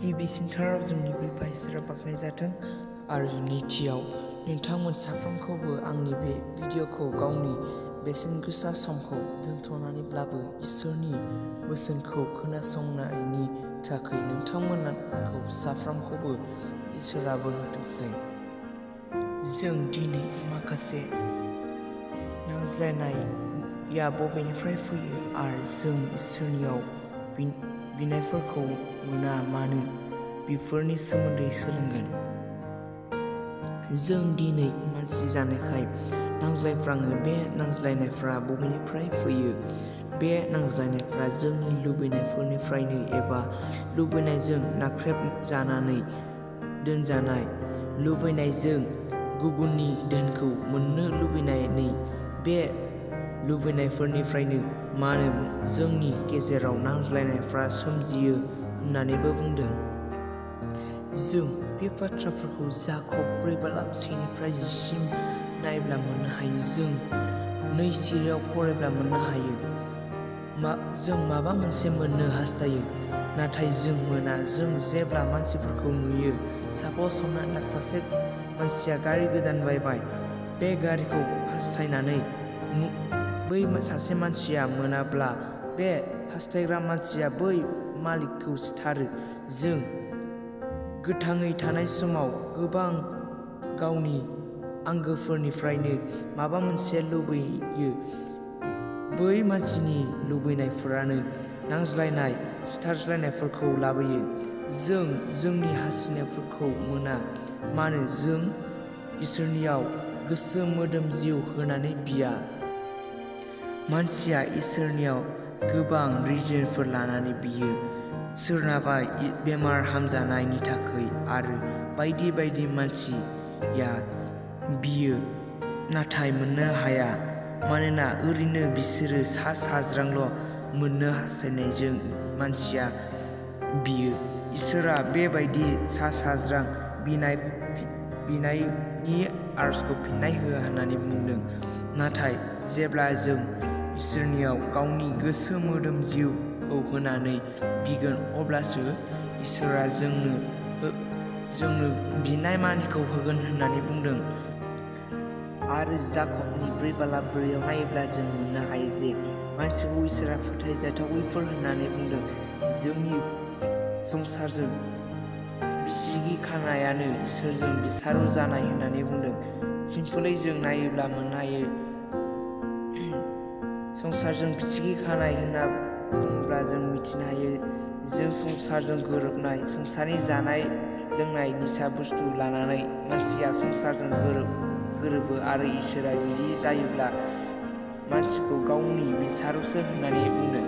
गिबिसिनथाराव जोंनि बिफा इसोरा बाख्नाय जाथों आरो नैथियाव नोंथांमोन साफ्रोमखौबो आंनि बे भिडिअखौ गावनि बेसेन गोसा समखौ दोनथ'नानैब्लाबो इसोरनि बोसोनखौ खोनासंनायनि थाखाय नोंथांमोनखौ साफ्रोमखौबो इसोरा बोर होथोंसै। जों दिनै माखासे नांज्लायनाया बबेनिफ्राय फैयो आरो जों इसोरनियाव बिनायफोरखौ मोना मानो बेफोरनि सोमोन्दै सोलोंगोन। जों दिनै मानसि जानायखाय नांज्लायफ्राङो। बे नांज्लायनायफ्रा बबेनिफ्राय फैयो? बे नांज्लायनायफ्रा जोंनि लुबैनायफोरनिफ्रायनो एबा लुबैनायजों नाख्रेबजानानै दोनजानाय लुबैनायजों गुबुननि धोनखौ मोननो लुबैनानै बे लुबैनायफोरनिफ्रायनो मानो जोंनि गेजेराव नांज्लायनायफ्रा सोमजियो होननानैबो बुंदों। जों बे बाथ्राफोरखौ जाकब 4:10 नायब्ला मोननो हायो। जों 2 सिरियाव फरायब्ला मोननो हायो। जों माबा मोनसे मोननो हास्थायो नाथाय जों मोना। जों जेब्ला मानसिफोरखौ नुयो, सापस हमनानै ला सासे मानसिया गारि गोदान बायबाय, बे गारिखौ हास्थायनानै बै सासे मानसिया मोनाब्ला बे हास्थायग्रा मानसिया बै मालिकखौ सिथारो। जों गोथाङै थानाय समाव गोबां गावनि आंगोफोरनिफ्रायनो माबा मोनसे लुबैयो। बै मानसिनि लुबैनायफोरानो नांज्लायनाय, सिथारज्लायनायफोरखौ लाबोयो। जों जोंनि हास्थायनायफोरखौ मोना मानो जों इसोरनियाव गोसो मोदोम जिउ होनानै बिया। मानसिया इसोरनियाव गोबां रिजनफोर लानानै बियो। सोरनाबा बेमार हामजानायनि थाखाय आरो बायदि बायदि मानसिया बियो नाथाय मोननो हाया मानोना ओरैनो बिसोरो साज्रांल' मोननो हास्थायनायजों मानसिया बियो। इसोरा बेबायदि साज्रां बिनायनि आरजखौ फिननाय होआ होननानै बुंदों। नाथाय जेब्ला जों इसोरनियाव गावनि गोसो मोदोम जिउखौ होनानै बिगोन अब्लासो इसोरा जोंनो बिनाय मानिखौ होगोन होननानै बुंदों। आरो जाकबनि 4:4 नायोब्ला जों मोननो हायो जे मानसिखौ इसोरा फोथायजाथावैफोर होननानै बुंदों। जोंनि संसारजों बिसिगि खानायानो इसोरजों बिसारु जानाय होननानै बुंदों। सिम्पलै जों नायोब्ला मोननो हायो संसारजों बिसिगि खानाय होनना बुङोब्ला जों मिथिनो हायो जों संसारजों गोरोबनाय, संसारनि जानाय लोंनाय निसा बुस्थु लानानै मानसिया संसारजों गोरोबो आरो इसोरा बिदि जायोब्ला मानसिखौ गावनि बिसारुसो होननानै बुंदों।